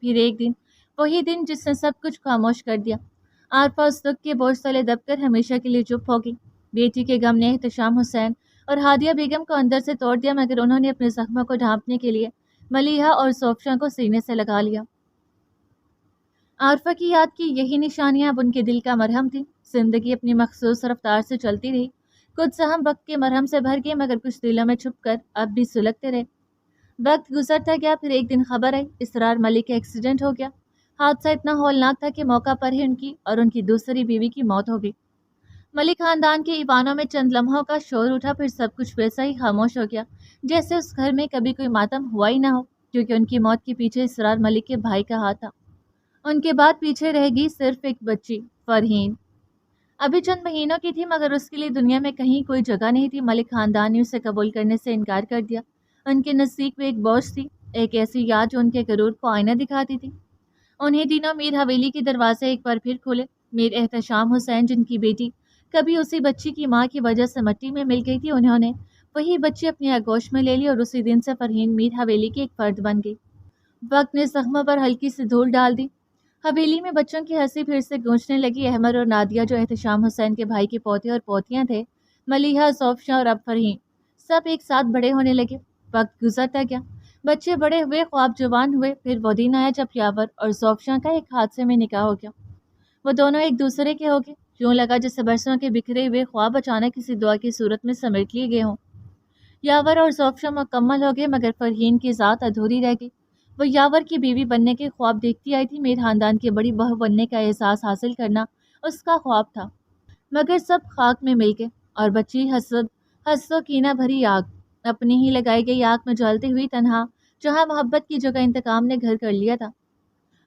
پھر ایک دن، وہی دن جس نے سب کچھ خاموش کر دیا۔ عارفہ اس دکھ کے بوجھ تلے دب کر ہمیشہ کے لیے چپ ہو گئی۔ بیٹی کے غم نے احتشام حسین اور ہادیہ بیگم کو اندر سے توڑ دیا، مگر انہوں نے اپنے زخموں کو ڈھانپنے کے لیے ملیحہ اور سوفشاں کو سینے سے لگا لیا۔ عارفہ کی یاد کی یہی نشانیاں اب ان کے دل کا مرہم تھیں۔ زندگی اپنی مخصوص رفتار سے چلتی رہی، کچھ سہم وقت کے مرہم سے بھر گئے، مگر کچھ دلوں میں چھپ کر اب بھی سلگتے رہے۔ وقت گزرتا گیا، پھر ایک دن خبر آئی اسرار ملک کا ایکسیڈنٹ ہو گیا۔ حادثہ اتنا ہولناک تھا کہ موقع پر ہی ان کی اور ان کی دوسری بیوی کی موت ہو گئی۔ ملک خاندان کے ایوانوں میں چند لمحوں کا شور اٹھا، پھر سب کچھ ویسا ہی خاموش ہو گیا جیسے اس گھر میں کبھی کوئی ماتم ہوا ہی نہ ہو، کیونکہ ان کی موت کے پیچھے اسرار ملک کے بھائی کا ہاتھ تھا۔ ان کے بعد پیچھے رہ گئی صرف ایک بچی، فرحین۔ ابھی چند مہینوں کی تھی، مگر اس کے لیے دنیا میں کہیں کوئی جگہ نہیں تھی۔ ملک خاندان نے اسے قبول کرنے سے انکار کر دیا۔ ان کے نزدیک وہ ایک بوجھ تھی، ایک ایسی یاد جو ان کے غرور کو آئینہ دکھاتی تھی۔ انہی دنوں میر حویلی کے دروازے ایک بار پھر کھلے۔ میر احتشام حسین، جن کی بیٹی کبھی اسی بچی کی ماں کی وجہ سے مٹی میں مل گئی تھی، انہوں نے وہی بچی اپنی آغوش میں لے لی اور اسی دن سے فرحین میر حویلی کی ایک فرد بن گئی۔ وقت نے زخموں پر ہلکی سی دھول ڈال دی۔ حویلی میں بچوں کی ہنسی پھر سے گونجنے لگی۔ احمد اور نادیہ، جو احتشام حسین کے بھائی کے پوتے اور پوتیاں تھے، ملیحہ، سوفشاں اور اب فرحین، سب ایک ساتھ بڑے ہونے لگے۔ وقت گزرتا گیا، بچے بڑے ہوئے، خواب جوان ہوئے۔ پھر وہ دن آیا جب یاور اور سوفشاں کا ایک حادثے میں نکاح ہو گیا۔ وہ دونوں ایک دوسرے کے ہو گئے۔ یوں لگا جیسے برسوں کے بکھرے ہوئے خواب اچانک کسی دعا کی صورت میں سمیٹ لیے گئے ہوں۔ یاور اور سوفشاں مکمل ہو گئے، مگر فرحین کی ذات ادھوری رہ گئی۔ وہ یاور کی بیوی بننے کے خواب دیکھتی آئی تھی، میر خاندان کی بڑی بہو بننے کا اعزاز حاصل کرنا اس کا خواب تھا، مگر سب خاک میں مل گئے۔ اور بچی حسد و کینہ بھری آگ، اپنی ہی لگائی گئی آگ میں جلتی ہوئی، تنہا، جہاں محبت کی جگہ انتقام نے گھر کر لیا تھا۔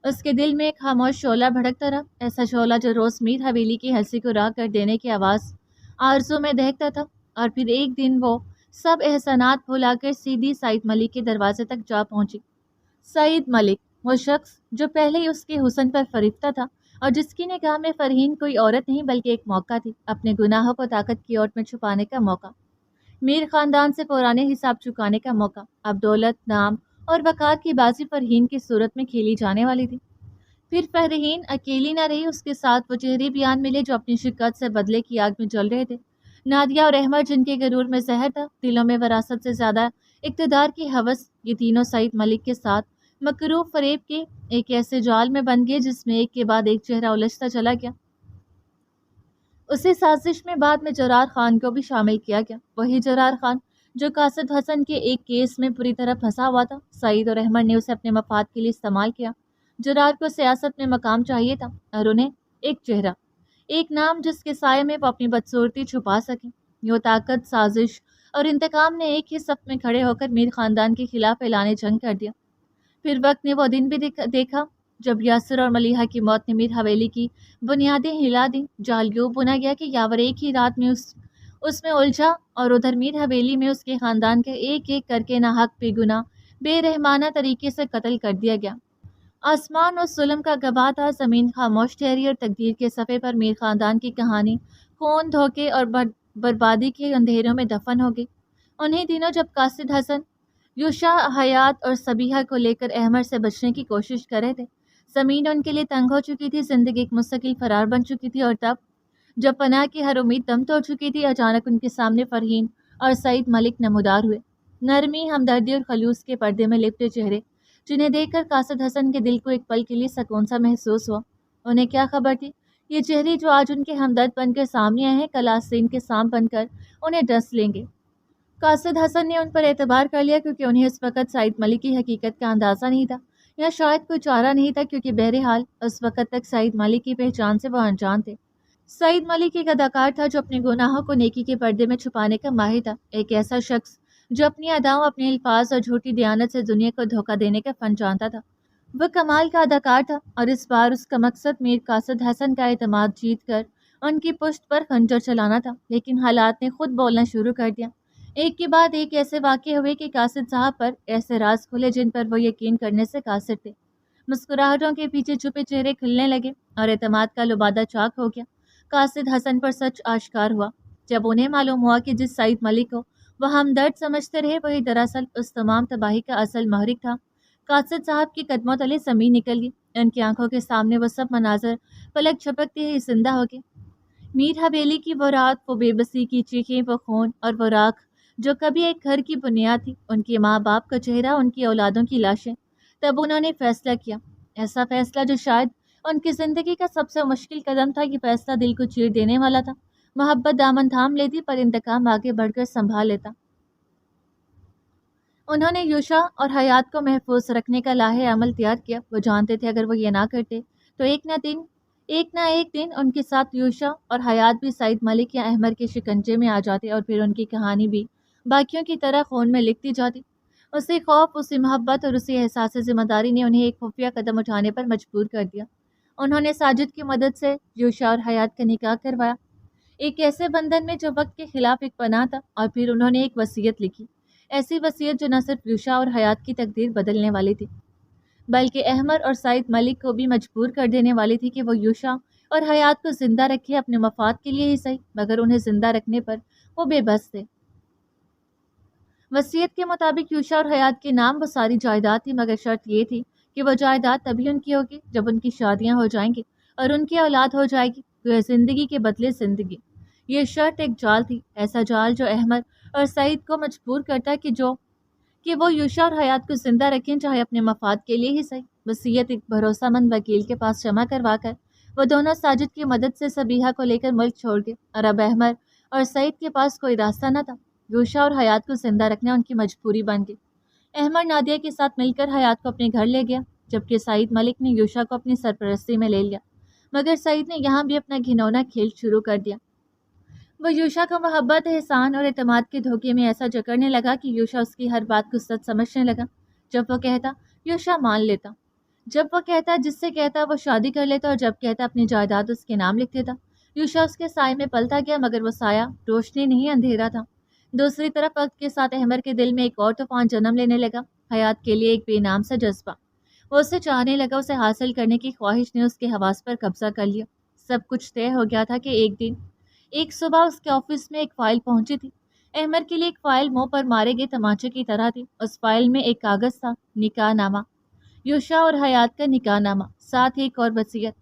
اس کے دل میں ایک خاموش شعلہ بھڑکتا رہا، ایسا شعلہ جو روز میر حویلی کی ہنسی کو راہ کر دینے کی آواز آرزو میں دہکتا تھا۔ اور پھر ایک دن وہ سب احسانات بھلا کر سیدھی سعید ملک کے دروازے تک جا پہنچی۔ سعید ملک، وہ شخص جو پہلے ہی اس کے حسن پر فریفتہ تھا اور جس کی نگاہ میں فرحین کوئی عورت نہیں بلکہ ایک موقع تھی، اپنے گناہوں کو طاقت کی اوٹ میں چھپانے کا موقع، میر خاندان سے پرانے حساب چکانے کا موقع۔ اب دولت، نام اور وقار کی بازی فرحین کی صورت میں کھیلی جانے والی تھی۔ پھر فرحین اکیلی نہ رہی، اس کے ساتھ وہ چہرے بیان ملے جو اپنی شکایت سے بدلے کی آگ میں جل رہے تھے۔ نادیہ اور احمد، جن کے غرور میں زہر تھا، دلوں میں وراثت سے زیادہ اقتدار کی ہوس، یہ تینوں سعید ملک کے ساتھ مکروہ فریب کے ایک ایسے جال میں بن گئے جس میں ایک کے بعد ایک چہرہ الجھتا چلا گیا۔ اسی سازش میں بعد میں جرار خان کو بھی شامل کیا گیا، وہی جرار خان جو قاصد حسن کے ایک کیس میں پوری طرح پھنسا ہوا تھا۔ سعید اور احمد نے اسے اپنے مفاد کے لیے استعمال کیا۔ جرار کو سیاست میں مقام چاہیے تھا اور انہیں ایک چہرہ، ایک نام جس کے سائے میں وہ اپنی بدصورتی چھپا سکیں۔ یوں طاقت، سازش اور انتقام نے ایک ہی صف میں کھڑے ہو کر میر خاندان کے خلاف اعلان جنگ کر دیا۔ پھر وقت نے وہ دن بھی دیکھا جب یاسر اور ملیحہ کی موت نے میر حویلی کی بنیادیں ہلا دیں۔ جال یوں بنا گیا کہ یاور ایک ہی رات میں اس میں الجھا اور ادھر میر حویلی میں اس کے خاندان کے ایک ایک کر کے ناحق بے گناہ بے رحمانہ طریقے سے قتل کر دیا گیا۔ آسمان اس ظلم کا گواہ تھا، زمین خاموش ٹھہری اور تقدیر کے صفحے پر میر خاندان کی کہانی خون، دھوکے اور بربادی کے اندھیروں میں دفن ہو گئی۔ انہی دنوں جب قاصد حسن یوشا، حیات اور صبیحہ کو لے کر احمد سے بچنے کی کوشش کر رہے تھے، زمین ان کے لیے تنگ ہو چکی تھی، زندگی ایک مستقل فرار بن چکی تھی، اور تب جب پناہ کی ہر امید دم توڑ چکی تھی، اچانک ان کے سامنے فرحین اور سعید ملک نمودار ہوئے، نرمی، ہمدردی اور خلوص کے پردے میں لپٹے چہرے، جنہیں دیکھ کر قاصد حسن کے دل کو ایک پل کے لیے سکون سا محسوس ہوا۔ انہیں کیا خبر تھی، یہ چہرے جو آج ان کے ہمدرد بن کر سامنے آئے ہیں، کل آستین کے سانپ بن کر انہیں ڈس لیں گے۔ قاصد حسن نے ان پر اعتبار کر لیا کیونکہ انہیں اس وقت سعید ملک کی حقیقت کا اندازہ نہیں تھا، یا شاید کوئی چارہ نہیں تھا، کیونکہ بہرحال اس وقت تک سعید ملک کی پہچان سے وہ انجان تھے۔ سعید ملک ایک اداکار تھا جو اپنے گناہوں کو نیکی کے پردے میں چھپانے کا ماہر تھا، ایک ایسا شخص جو اپنی اداؤں، اپنے الفاظ اور جھوٹی دیانت سے دنیا کو دھوکہ دینے کا فن جانتا تھا۔ وہ کمال کا اداکار تھا، اور اس بار اس کا مقصد میر قاصد حسن کا اعتماد جیت کر ان کی پشت پر خنجر چلانا تھا۔ لیکن حالات نے خود بولنا شروع کر دیا۔ ایک کے بعد ایک ایسے واقع ہوئے کہ قاصد صاحب پر ایسے راز کھلے جن پر وہ یقین کرنے سے قاصر تھے۔ مسکراہٹوں کے پیچھے چھپے چہرے کھلنے لگے اور اعتماد کا لبادہ چاک ہو گیا۔ قاصد حسن پر سچ آشکار ہوا جب انہیں معلوم ہوا کہ جس سعید ملک کو وہ ہمدرد سمجھتے رہے، وہی دراصل اس تمام تباہی کا اصل محرک تھا۔ قاصد صاحب کے قدموں تلے زمین نکل گئی. ان کی آنکھوں کے سامنے وہ سب مناظر پلک جھپکتے ہی زندہ ہو گئے. میٹ حویلی کی وہ رات، وہ بے بسی کی چیخیں، وہ خون اور وہ راکھ جو کبھی ایک گھر کی بنیاد تھی، ان کے ماں باپ کا چہرہ، ان کی اولادوں کی لاشیں. تب انہوں نے فیصلہ کیا، ایسا فیصلہ جو شاید ان کی زندگی کا سب سے مشکل قدم تھا. یہ فیصلہ دل کو چیر دینے والا تھا. محبت دامن تھام لیتی پر انتقام آگے بڑھ کر سنبھال لیتا. انہوں نے یوشا اور حیات کو محفوظ رکھنے کا لاہ عمل تیار کیا. وہ جانتے تھے اگر وہ یہ نہ کرتے تو ایک نہ ایک دن ان کے ساتھ یوشا اور حیات بھی سعید ملک یا احمر کے شکنجے میں آ جاتے، اور پھر ان کی کہانی بھی باقیوں کی طرح خون میں لکھتی جاتی. اسی خوف، اسی محبت اور اسی احساس ذمہ داری نے انہیں ایک خفیہ قدم اٹھانے پر مجبور کر دیا. انہوں نے ساجد کی مدد سے یوشا اور حیات کا نکاح کروایا، ایک ایسے بندھن میں جو وقت کے خلاف ایک پناہ تھا. اور پھر انہوں نے ایک وصیت لکھی، ایسی وصیت جو نہ صرف یوشا اور حیات کی تقدیر بدلنے والی تھی بلکہ احمر اور سعید ملک کو بھی مجبور کر دینے والی تھی کہ وہ یوشا اور حیات کو زندہ رکھے، اپنے مفاد کے لیے ہی صحیح، مگر انہیں زندہ رکھنے پر وہ بے بس تھے. وصیت کے مطابق یوشا اور حیات کے نام وہ ساری جائیداد تھی، مگر شرط یہ تھی کہ وہ جائیداد تبھی ان کی ہوگی جب ان کی شادیاں ہو جائیں گی اور ان کی اولاد ہو جائے گی. تو زندگی کے بدلے زندگی، یہ شرط ایک جال تھی، ایسا جال جو احمد اور سعید کو مجبور کرتا کہ وہ یوشا اور حیات کو زندہ رکھیں، چاہے اپنے مفاد کے لیے ہی صحیح. وصیت ایک بھروسہ مند وکیل کے پاس جمع کروا کر وہ دونوں ساجد کی مدد سے صبیحہ کو لے کر ملک چھوڑ گئے، اور اب احمد اور سعید کے پاس کوئی راستہ نہ تھا. یوشا اور حیات کو زندہ رکھنا ان کی مجبوری بن گئی. احمد نادیہ کے ساتھ مل کر حیات کو اپنے گھر لے گیا، جبکہ سعید ملک نے یوشا کو اپنی سرپرستی میں لے لیا. مگر سعید نے یہاں بھی اپنا گھنونا کھیل شروع کر دیا. وہ یوشا کو محبت، احسان اور اعتماد کے دھوکے میں ایسا جکڑنے لگا کہ یوشا اس کی ہر بات کو سچ سمجھنے لگا. جب وہ کہتا یوشا مان لیتا، جب وہ کہتا جس سے کہتا وہ شادی کر لیتا، اور جب کہتا اپنی جائیداد اس کے نام لکھ دیتا. یوشا اس کے سائے میں پلتا گیا، مگر وہ سایہ روشنی نہیں، اندھیرا تھا. دوسری طرف وقت کے ساتھ احمد کے دل میں ایک اور طوفان جنم لینے لگا، حیات کے لیے ایک بے نام سا جذبہ. وہ اسے چاہنے لگا، اسے حاصل کرنے کی خواہش نے اس کے حواس پر قبضہ کر لیا. سب کچھ طے ہو گیا تھا کہ ایک صبح اس کے آفس میں ایک فائل پہنچی تھی. احمد کے لیے ایک فائل منہ پر مارے گئے تمانچے کی طرح تھی. اس فائل میں ایک کاغذ تھا، نکاح نامہ، یوشا اور حیات کا نکاح نامہ، ساتھ ہی ایک اور وصیت.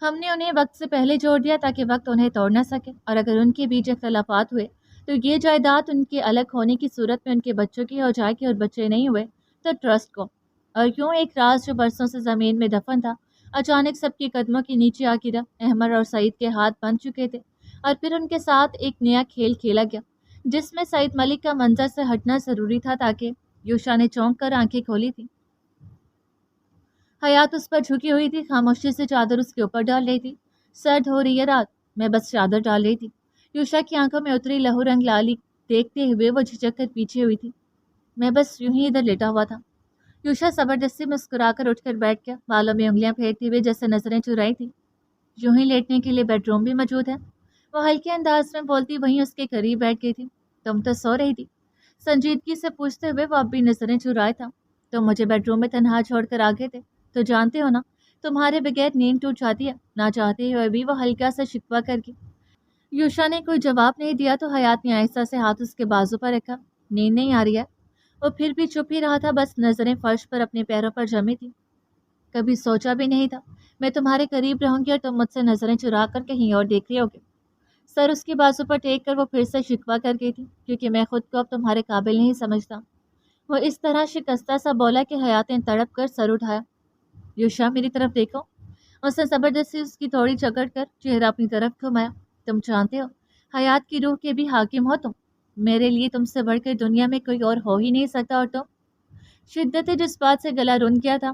ہم نے انہیں وقت سے پہلے جوڑ دیا تاکہ وقت انہیں توڑ نہ سکے، اور اگر ان کے بیچ اختلافات ہوئے تو یہ جائیداد ان کے الگ ہونے کی صورت میں ان کے بچوں کی ہو جائے گی، اور بچے نہیں ہوئے تو ٹرسٹ کو. اور یوں ایک راز جو برسوں سے زمین میں دفن تھا اچانک سب کے قدموں کے نیچے آ گرا. احمد اور سعید کے ہاتھ بن چکے تھے، اور پھر ان کے ساتھ ایک نیا کھیل کھیلا گیا جس میں سعید ملک کا منظر سے ہٹنا ضروری تھا تاکہ یوشا نے چونک کر آنکھیں کھولی تھی. حیات اس پر جھکی ہوئی تھی، خاموشی سے چادر اس کے اوپر ڈال رہی تھی. سرد ہو رہی ہے رات، میں بس چادر ڈال رہی تھی. یوشا کی آنکھوں میں اتری لہو رنگ لالی دیکھتے ہوئے وہ جھجک کر پیچھے ہوئی تھی. میں بس یوں ہی ادھر لیٹا ہوا تھا. یوشا زبردستی مسکرا کر اٹھ کر بیٹھ گیا، بالوں میں انگلیاں پھیرتے ہوئے جیسے نظریں چرائی تھی. یوں ہی لیٹنے کے لیے بیڈ روم بھی موجود ہے، وہ ہلکے انداز میں بولتی وہیں اس کے قریب بیٹھ گئی تھی. تم تو سو رہی تھی، سنجیدگی سے پوچھتے ہوئے وہ اب بھی نظریں چرائے تھا. تم مجھے بیڈ روم میں تنہا چھوڑ کر آ گئے تھے، تو جانتے ہو نا تمہارے بغیر نیند ٹوٹ جاتی ہے. نہ چاہتے ہوئے بھی وہ ہلکا سا شکوہ کر کے. یوشا نے کوئی جواب نہیں دیا تو حیات نے آہستہ سے ہاتھ اس کے بازو پر رکھا. نیند نہیں آ رہی ہے؟ وہ پھر بھی چپ ہی رہا تھا، بس نظریں فرش پر اپنے پیروں پر جمی تھی. کبھی سوچا بھی نہیں تھا میں تمہارے قریب رہوں گی اور تم مجھ سے نظریں چرا کر کہیں اور دیکھ رہے ہوگے. سر اس کی بازو پر ٹیک کر وہ پھر سے شکوہ کر گئی تھی، کیونکہ میں خود کو اب تمہارے قابل نہیں سمجھتا. وہ اس طرح شکستہ سا بولا کہ حیات نے تڑپ کر سر اٹھایا. یوشا میری طرف دیکھو. اس نے زبردستی اس کی تھوڑی جکڑ کر چہرہ اپنی طرف گھمایا. تم جانتے ہو حیات کی روح کے بھی حاکم ہو تم. میرے لیے تم سے بڑھ کر دنیا میں کوئی اور ہو ہی نہیں سکتا. اور تم شدت جذبات سے گلا رون گیا تھا.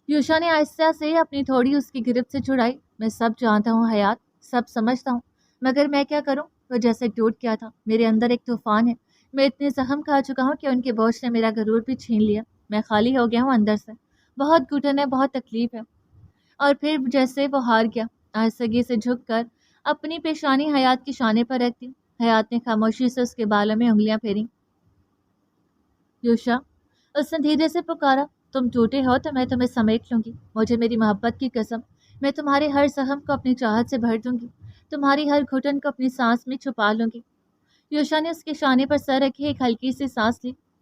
یوشا نے آہستہ سے اپنی تھوڑی اس کی گرفت سے چھڑائی. میں سب جانتا ہوں حیات، سب سمجھتا ہوں، مگر میں کیا کروں؟ وہ جیسے ٹوٹ گیا تھا. میرے اندر ایک طوفان ہے. میں اتنے زخم کھا چکا ہوں کہ ان کے بوجھ نے میرا غرور بھی چھین لیا. میں خالی ہو گیا ہوں اندر سے. بہت گھٹن ہے، بہت تکلیف ہے. اور پھر جیسے وہ ہار گیا، آہستگی سے جھک کر اپنی پیشانی حیات کے شانے پر رکھ دی. حیات نے خاموشی سے اس کے بالوں میں انگلیاں پھیری. یوشا، اس نے دھیرے سے پکارا، تم ٹوٹے ہو تو میں تمہیں سمیٹ لوں گی. مجھے میری محبت کی قسم، میں تمہارے ہر زخم کو اپنی چاہت سے بھر دوں گی، تمہاری ہر گھٹن کو اپنی سانس میں چھپا لوں گی. یوشا نے اس کے شانے پر سر رکھے ایک ہلکی سی سانس لی.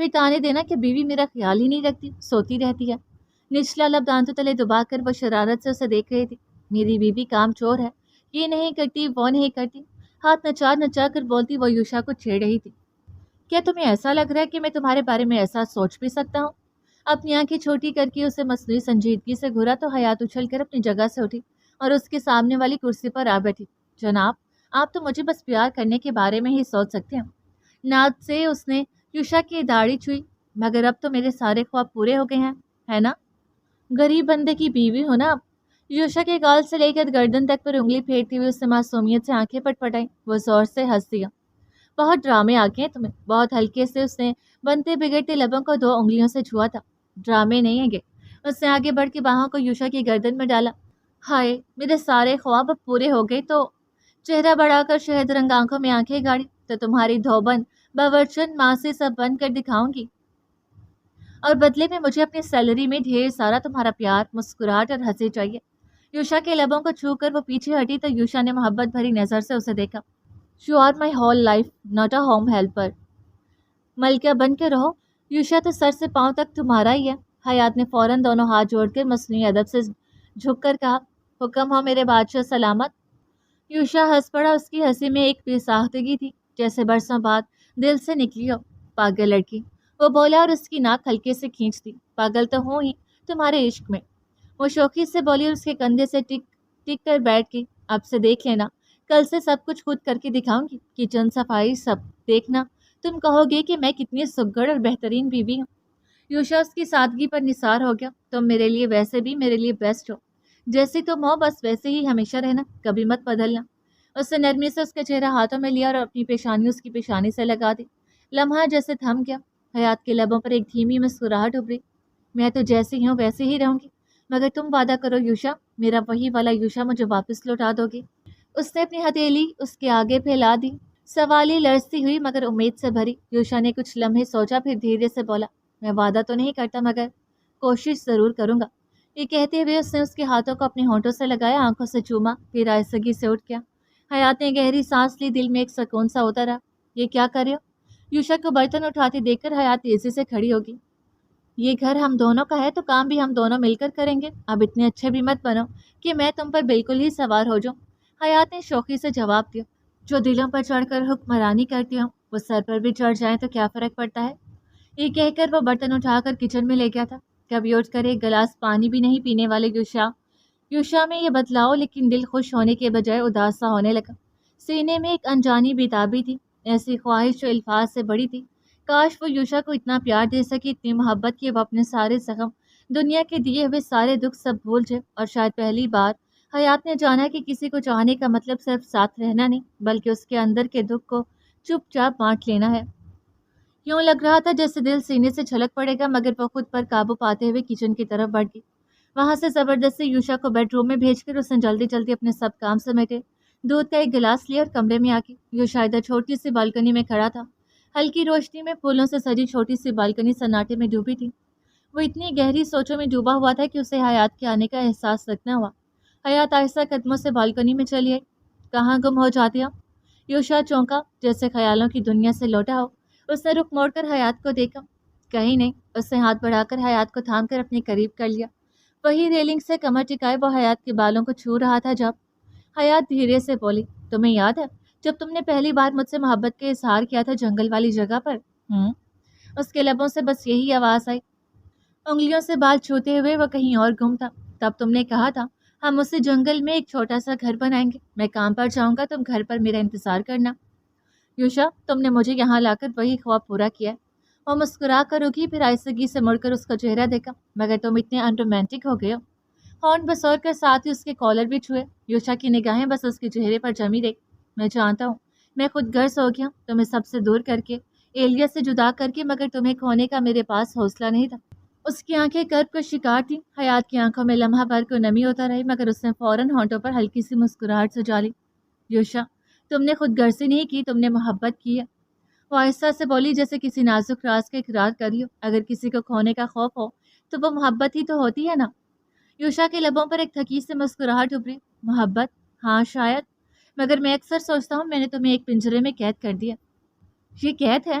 پھر تانے دینا کہ بیوی میرا خیال ہی نہیں رکھتی، سوتی رہتی ہے۔ نچلا لب دانتوں تلے دبا کر وہ شرارت سے اسے دیکھ رہی تھی۔ میری بیوی کام چور ہے، یہ نہیں کرتی وہ نہیں کرتی، ہاتھ نچا نچا کر بولتی وہ یوشا کو چھیڑ رہی تھی۔ کیا تمہیں ایسا لگ رہا ہے کہ میں تمہارے بارے میں ایسا سوچ بھی سکتا ہوں؟ اپنی آنکھیں چھوٹی کر کے اسے مصنوعی سنجیدگی سے گھورا تو حیات اچھل کر اپنی جگہ سے اٹھی اور اس کے سامنے والی کرسی پر آ بیٹھی۔ جناب، آپ تو مجھے بس پیار کرنے کے بارے میں ہی سوچ سکتے ہیں۔ ناز سے اس نے یوشا کی داڑھی چھوئی۔ مگر اب تو میرے سارے خواب پورے ہو گئے ہیں، ہے نا؟ غریب بندے کی بیوی ہو نا اب۔ یوشا کے گال سے لے کر گردن تک پر انگلی پھیرتی ہوئی اس نے معصومیت سے آنکھیں پٹ پٹائیں۔ وہ زور سے ہنس دیا۔ بہت ڈرامے آ گئے ہیں تمہیں۔ بہت ہلکے سے اس نے بنتے بگڑتے لبوں کو 2 انگلیوں سے چھوا تھا۔ ڈرامے نہیں ہیں یہ۔ اس نے آگے بڑھ کے باہوں کو یوشا کی گردن میں ڈالا۔ ہائے، میرے سارے خواب اب پورے ہو گئے تو؟ چہرہ بڑھا کر شہد رنگ آنکھوں میں آنکھیں گاڑی، تو تمہاری دھوبن باورچن ماسی سب بن کر دکھاؤں گی، اور بدلے میں مجھے اپنی سیلری میں ڈھیر سارا تمہارا پیار، مسکراہٹ اور ہنسی چاہیے۔ یوشا کے لبوں کو چھو کر وہ پیچھے ہٹی تو یوشا نے محبت بھری نظر سے اسے دیکھا۔ You are my whole life, not a home helper. ملکہ بن کے رہو، یوشا تو سر سے پاؤں تک تمہارا ہی ہے۔ حیات نے فوراً دونوں ہاتھ جوڑ کر مصنوعی ادب سے جھک کر کہا، حکم ہو میرے بادشاہ سلامت۔ یوشا ہنس پڑا۔ اس کی ہنسی میں ایک بے ساختگی تھی جیسے برسوں بعد دل سے نکلی ہو۔ پاگل لڑکی، وہ بولا اور اس کی ناک ہلکے سے کھینچ دی۔ پاگل تو ہوں ہی تمہارے عشق میں، وہ شوخی سے بولی اور اس کے کندھے سے ٹک کر بیٹھ گئی۔ اب سے دیکھ لینا، کل سے سب کچھ خود کر کے دکھاؤں گی، کچن صفائی سب، دیکھنا تم کہو گے کہ میں کتنی سگڑ اور بہترین بیوی ہوں۔ یوشا اس کی سادگی پر نثار ہو گیا۔ تم میرے لیے ویسے بھی میرے لیے بیسٹ ہو، جیسی تم ہو بس ویسے ہی ہمیشہ رہنا، کبھی مت بدلنا۔ اس نے نرمی سے اس کا چہرہ ہاتھوں میں لیا اور اپنی پیشانی اس کی پیشانی سے لگا دی۔ لمحہ جیسے تھم گیا۔ حیات کے لبوں پر ایک دھیمی مسکراہٹ ابھری۔ میں تو جیسی ہوں ویسے ہی رہوں گی، مگر تم وعدہ کرو یوشا، میرا وہی والا یوشا مجھے واپس لوٹا دو گی۔ اس نے اپنی ہتھیلی اس کے آگے پھیلا دی، سوالی لرزتی ہوئی مگر امید سے بھری۔ یوشا نے کچھ لمحے سوچا، پھر دھیرے سے بولا، میں وعدہ تو نہیں کرتا مگر کوشش ضرور کروں گا۔ یہ کہتے ہوئے اس نے اس کے ہاتھوں کو اپنے ہونٹوں سے لگایا، آنکھوں سے چوما، پھر آہستگی سے اٹھ گیا۔ حیات نے گہری سانس لی، دل میں ایک سکون سا ہوتا رہا۔ یہ کیا کر رہے ہو؟ یوشا کو برتن اٹھاتے دیکھ کر حیات تیزی سے کھڑی ہوگی۔ یہ گھر ہم دونوں کا ہے تو کام بھی ہم دونوں مل کر کریں گے۔ اب اتنے اچھے بھی مت بنو کہ میں تم پر بالکل ہی سوار ہو جاؤں۔ حیات نے شوخی سے جواب دیا، جو دلوں پر چڑھ کر حکمرانی کرتی ہوں وہ سر پر بھی چڑھ جائیں تو کیا فرق پڑتا ہے؟ یہ کہہ کر وہ برتن اٹھا کر کچن میں لے گیا تھا۔ کبھی اٹھ کر ایک گلاس پانی بھی نہیں پینے والے یوشا میں یہ بدلاؤ لیکن دل خوش ہونے کے بجائے اداس سا ہونے لگا۔ سینے میں ایک انجانی بیتابی تھی، ایسی خواہش جو الفاظ سے بڑی تھی۔ کاش وہ یوشا کو اتنا پیار دے سکی، اتنی محبت کہ وہ اپنے سارے زخم، دنیا کے دیے ہوئے سارے دکھ سب بھول جائے۔ اور شاید پہلی بار حیات نے جانا کہ کسی کو چاہنے کا مطلب صرف ساتھ رہنا نہیں، بلکہ اس کے اندر کے دکھ کو چپ چاپ بانٹ لینا ہے۔ یوں لگ رہا تھا جیسے دل سینے سے چھلک پڑے گا، مگر وہ خود پر قابو پاتے ہوئے کچن کی طرف بڑھ گئی۔ وہاں سے زبردستی یوشا کو بیڈ روم میں بھیج کر اس نے جلدی جلدی اپنے سب کام سمیٹے، دودھ کا ایک گلاس لیا اور کمرے میں آ گئی۔ یوشا ادھر چھوٹی سی بالکنی میں کھڑا تھا۔ ہلکی روشنی میں پھولوں سے سجی چھوٹی سی بالکنی سناٹے میں ڈوبی تھی۔ وہ اتنی گہری سوچوں میں ڈوبا ہوا تھا کہ اسے حیات کے آنے کا احساس تک نہ ہوا۔ حیات آہستہ قدموں سے بالکنی میں چلی آئی۔ کہاں گم ہو جاتے ہو؟ یوشا چونکا، جیسے خیالوں کی دنیا سے لوٹا ہو۔ اس نے رخ موڑ کر حیات کو دیکھا۔ کہیں نہیں۔ اس نے ہاتھ بڑھا کر حیات کو تھام کر اپنے قریب کر لیا۔ وہی ریلنگ سے کمر ٹکائے وہ حیات کے بالوں کو چھو رہا تھا جب حیات دھیرے سے بولی، تمہیں یاد ہے جب تم نے پہلی بار مجھ سے محبت کا اظہار کیا تھا جنگل والی جگہ پر؟ اس کے لبوں سے بس یہی آواز آئی۔ انگلیوں سے بال چھوتے ہوئے وہ کہیں اور گم تھا۔ تب تم نے کہا تھا ہم اسی جنگل میں ایک چھوٹا سا گھر بنائیں گے، میں کام پر جاؤں گا، تم گھر پر میرا انتظار کرنا۔ یوشا، تم نے مجھے یہاں لا کر وہی خواب پورا کیا ہے۔ وہ مسکرا کر رکی، پھر آہستگی سے مڑ کر اس کا چہرہ دیکھا۔ مگر تم اتنے انرومانٹک ہو گئے ہو۔ ہارن بسور کر ساتھ ہی اس کے کالر بھی چھوئے۔ یوشا کی نگاہیں بس اس کے چہرے پر جمی رہی۔ میں جانتا ہوں میں خود غرض ہو گیا تمہیں سب سے دور کر کے، ایلیا سے جدا کر کے، مگر تمہیں کھونے کا میرے پاس حوصلہ نہیں تھا۔ اس کی آنکھیں کرب کا شکار تھیں۔ حیات کی آنکھوں میں لمحہ بھر کو نمی ہوتا رہی، مگر اس نے فوراً ہونٹوں پر ہلکی سی مسکراہٹ سجا لی۔ یوشا، تم نے خود غرضی نہیں کی، تم نے محبت کی ہے۔ وہ آہستہ سے بولی جیسے کسی نازک راز کا اقرار کری ہو۔ اگر کسی کو کھونے کا خوف ہو تو وہ محبت ہی تو ہوتی ہے نا۔ یوشا کے لبوں پر ایک تھکی سی مسکراہٹ ابھری۔ محبت؟ ہاں شاید، مگر میں اکثر سوچتا ہوں میں نے تمہیں ایک پنجرے میں قید کر دیا۔ یہ قید ہے؟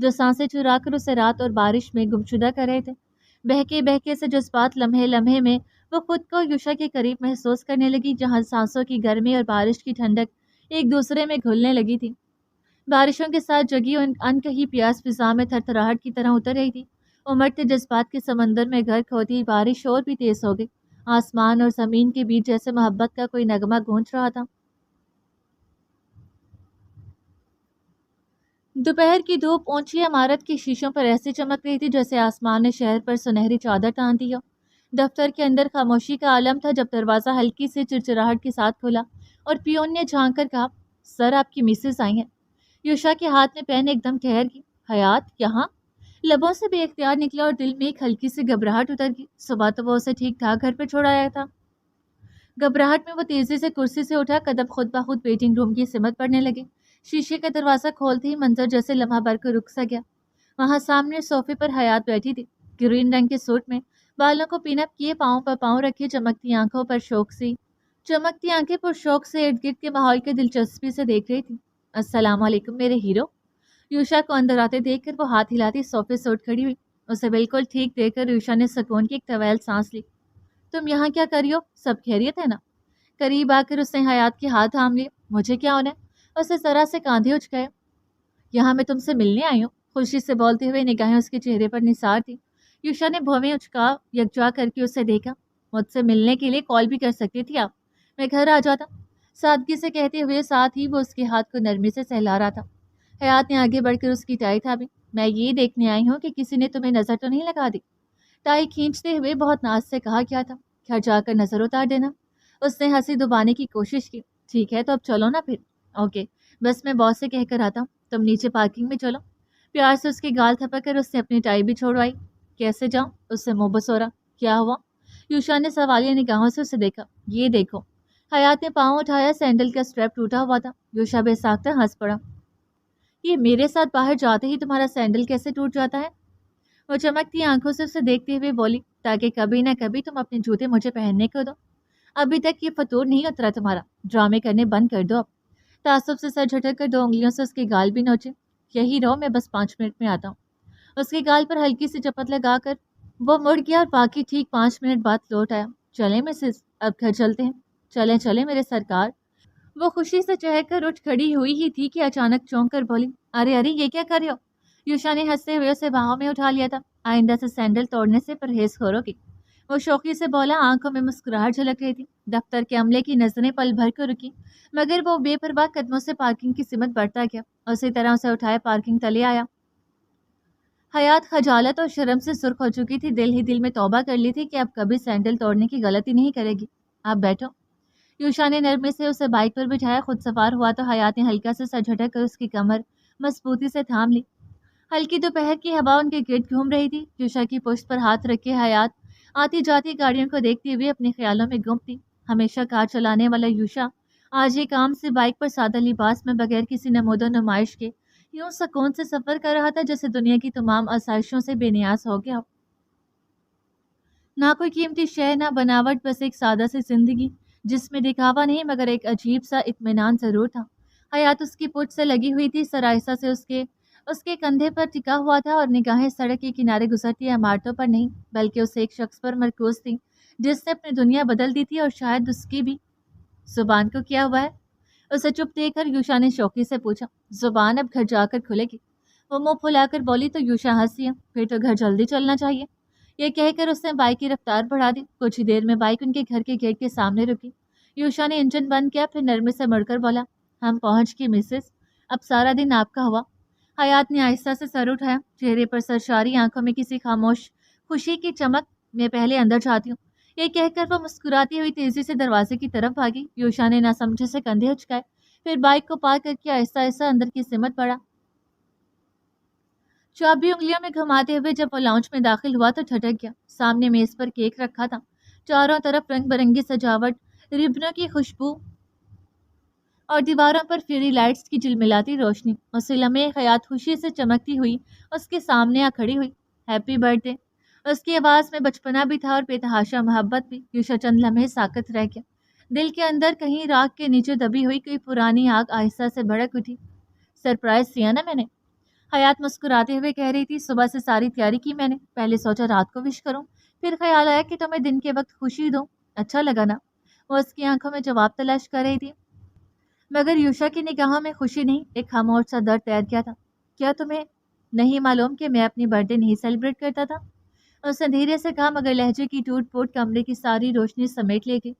جو سانسیں چرا کر اسے رات اور بارش میں گمشدہ کر رہے تھے۔ بہکے بہکے سے جذبات لمحے لمحے میں وہ خود کو یوشا کے قریب محسوس کرنے لگی، جہاں سانسوں کی گرمی اور بارش کی ٹھنڈک ایک دوسرے میں گھلنے لگی تھی۔ بارشوں کے ساتھ جگی انکہی پیاس فضا میں تھر تھراہٹ کی طرح اتر رہی تھی۔ امڑتے جذبات کے سمندر میں غرق ہوتی بارش اور بھی تیز ہو گئی۔ آسمان اور زمین کے بیچ جیسے محبت کا کوئی نغمہ گونج رہا تھا۔ دوپہر کی دھوپ اونچی عمارت کی شیشوں پر ایسی چمک رہی تھی جیسے آسمان نے شہر پر سنہری چادر تان دی ہو۔ دفتر کے اندر خاموشی کا عالم تھا جب دروازہ ہلکی سے چرچراہٹ کے ساتھ کھلا اور پیون نے جھانک کر کہا، سر آپ کی میسز آئی ہیں۔ یوشا کے ہاتھ میں پین ایک دم ٹھہر گئی۔ حیات یہاں؟ لبوں سے بے اختیار نکلا اور دل میں ایک ہلکی سی گھبراہٹ اتر گئی۔ صبح تو وہ اسے ٹھیک ٹھاک گھر پہ چھوڑ آیا تھا۔ گھبراہٹ میں وہ تیزی سے کرسی سے اٹھا، قدم خود بخود ویٹنگ روم کی سمت پڑنے لگے۔ شیشے کا دروازہ کھولتے ہی منظر جیسے لمحہ بھر کو رک سا گیا۔ وہاں سامنے صوفے پر حیات بیٹھی تھی، گرین رنگ کے سوٹ میں، بالوں کو پین اپ کیے، پاؤں پر پاؤں رکھے، چمکتی آنکھیں پر شوق سے ارد گرد کے ماحول کے دلچسپی سے دیکھ رہی تھی۔ السلام علیکم میرے ہیرو۔ یوشا کو اندر آتے دیکھ کر وہ ہاتھ ہلاتی صوفے سے اٹھ کھڑی ہوئی۔ اسے بالکل ٹھیک دیکھ کر یوشا نے سکون کی ایک طویل سانس لی۔ تم یہاں کیا کر رہی ہو؟ سب خیریت ہے نا؟ قریب آ کر اس نے حیات کے ہاتھ تھام لیے۔ مجھے کیا ہونا ہے؟ اسے ذرا سے کاندھے اچکائے۔ یہاں میں تم سے ملنے آئی ہوں، خوشی سے بولتے ہوئے نگاہیں اس کے چہرے پر نثار تھی۔ یوشا نے بھویں اچکا یکجا کر کے اسے دیکھا۔ مجھ سے ملنے کے لیے کال بھی کر سکتی تھی آپ، میں گھر آ جاتا، سادگی سے کہتے ہوئے ساتھ ہی وہ اس کے ہاتھ کو نرمی سے سہلا رہا تھا۔ حیات نے آگے بڑھ کر اس کی ٹائی تھامی۔ میں یہ دیکھنے آئی ہوں کہ کسی نے تمہیں نظر تو نہیں لگا دی؟ ٹائی کھینچتے ہوئے بہت ناز سے کہا، کیا تھا، گھر جا کر نظر اتار دینا۔ اس نے ہنسی دبانے کی کوشش کی۔ ٹھیک ہے تو اب چلو نا پھر۔ اوکے، بس میں باس سے کہہ کر آتا ہوں، تم نیچے پارکنگ میں چلو۔ پیار سے اس کے گال تھپک کر اس نے اپنی ٹائی بھی چھوڑوائی۔ کیسے جاؤں؟ اس سے منہ بسورا۔ کیا ہوا؟ یوشا نے سوالیہ نگاہوں سے اسے دیکھا۔ یہ دیکھو۔ حیات نے پاؤں اٹھایا، سینڈل کا اسٹریپ ٹوٹا ہوا تھا۔ یوشا بے ساختہ ہنس پڑا۔ یہ میرے ساتھ باہر جاتے ہی تمہارا سینڈل کیسے ٹوٹ جاتا ہے؟ وہ چمکتی آنکھوں سے اسے دیکھتے ہوئے بولی، تاکہ کبھی نہ کبھی تم اپنے جوتے مجھے پہننے کو دو۔ ابھی تک یہ فطور نہیں اترا تمہارا، ڈرامے کرنے بند کر دو اب۔ تعصب سے سر جھٹک کر 2 انگلیوں سے اس کے گال بھی نوچے۔ یہی رہو، میں بس 5 منٹ میں آتا ہوں۔ اس کے گال پر ہلکی سی چپت لگا کر وہ مڑ گیا اور باقی ٹھیک 5 منٹ بعد لوٹ آیا۔ چلیں مسز، اب گھر چلتے ہیں۔ چلیں چلیں میرے سرکار۔ وہ خوشی سے چہک کر اٹھ کھڑی ہوئی ہی تھی کہ اچانک چونک کر بولی، ارے ارے یہ کیا کر رہے ہو؟ یوشا نے ہنستے ہوئے اسے باہوں میں اٹھا لیا تھا۔ آئندہ سے سینڈل توڑنے سے پرہیز کرو گی، وہ شوقی سے بولا، آنکھوں میں مسکراہٹ جھلک رہی تھی۔ دفتر کے عملے کی نظریں پل بھر کو رکی، مگر وہ بے پرواہ قدموں سے پارکنگ کی سمت بڑھتا گیا۔ اسی طرح اسے اٹھائے پارکنگ تلے آیا۔ حیات خجالت اور شرم سے سرخ ہو چکی تھی، دل ہی دل میں توبہ کر لی تھی کہ اب کبھی سینڈل توڑنے کی غلطی نہیں کرے گی۔ آپ بیٹھو۔ یوشا نے نرمی سے اسے بائک پر بٹھایا۔ خود سوار ہوا تو حیات نے ہلکا سے سر جھٹک کر اس کی کمر مضبوطی سے تھام لی۔ ہلکی دوپہر کی ہوا ان کے گرد گھوم رہی تھی۔ یوشا کی پشت پر ہاتھ رکھے حیات آتی جاتی گاڑیوں کو دیکھتے ہوئے اپنے خیالوں میں گم تھی۔ ہمیشہ کار چلانے والا یوشا آج ایک عام سے بائک پر سادہ لباس میں بغیر کسی نمود و نمائش کے یوں سکون سے سفر کر رہا تھا جیسے دنیا کی تمام آسائشوں سے بے نیاز ہو گیا۔ نہ کوئی قیمتی شے، نہ بناوٹ، بس ایک سادہ سی زندگی جس میں دکھاوا نہیں مگر ایک عجیب سا اطمینان ضرور تھا۔ حیات اس کی پشت سے لگی ہوئی تھی، سر آہستہ سے اس کے کندھے پر ٹکا ہوا تھا اور نگاہیں سڑک کے کنارے گزرتی عمارتوں پر نہیں بلکہ اس ایک شخص پر مرکوز تھی جس نے اپنی دنیا بدل دی تھی، اور شاید اس کی بھی۔ زبان کو کیا ہوا ہے؟ اسے چپ دیکھ کر یوشا نے شوقی سے پوچھا۔ زبان اب گھر جا کر کھلے گی، وہ منہ پھلا کر بولی تو یوشا ہنسی۔ پھر تو گھر جلدی چلنا چاہیے، یہ کہہ کر اس نے بائک کی رفتار بڑھا دی۔ کچھ ہی دیر میں بائک ان کے گھر کے گیٹ کے سامنے رکی۔ یوشا نے انجن بند کیا، پھر نرمی سے مڑ کر بولا، ہم پہنچ گئے مسز، اب سارا دن آپ کا ہوا۔ حیات نے آہستہ سے سر اٹھایا، چہرے پر سرشاری، آنکھوں میں کسی خاموش خوشی کی چمک۔ میں پہلے اندر جاتی ہوں، یہ کہہ کر وہ مسکراتی ہوئی تیزی سے دروازے کی طرف بھاگی۔ یوشا نے نہ سمجھے سے کندھے اچکائے، پھر بائک کو پارک کر کے آہستہ آہستہ اندر کی سمت بڑھا۔ چابی انگلیوں میں گھماتے ہوئے جب وہ لاؤنج میں داخل ہوا تو ٹھٹک گیا۔ سامنے میز پر کیک رکھا تھا، چاروں طرف رنگ برنگی سجاوٹ، ربنوں کی خوشبو اور دیواروں پر فیری لائٹس کی جلملاتی روشنی۔ اسی لمحے حیات خوشی سے چمکتی ہوئی اس کے سامنے آ کھڑی ہوئی۔ Happy birth day. اس کی آواز میں بچپنا بھی تھا اور بے تحاشا محبت بھی۔ یوشا چند لمحے ساکت رہ گیا، دل کے اندر کہیں راکھ کے نیچے دبی ہوئی کوئی پرانی آگ آہستہ سے بھڑک اٹھی۔ سرپرائز دیا نا میں نے؟ حیات مسکراتے ہوئے کہہ رہی تھی، صبح سے ساری تیاری کی میں نے، پہلے سوچا رات کو وش کروں، پھر خیال آیا کہ تمہیں دن کے وقت خوشی دوں، اچھا لگا نا؟ وہ اس کی آنکھوں میں جواب تلاش کر رہی تھی، مگر یوشا کی نگاہوں میں خوشی نہیں، ایک خاموش سا درد تیر کیا تھا۔ کیا تمہیں نہیں معلوم کہ میں اپنی برتھ ڈے نہیں سیلیبریٹ کرتا تھا؟ اس نے دھیرے سے کہا، مگر لہجے کی ٹوٹ پھوٹ کمرے کی ساری روشنی سمیٹ لے گی۔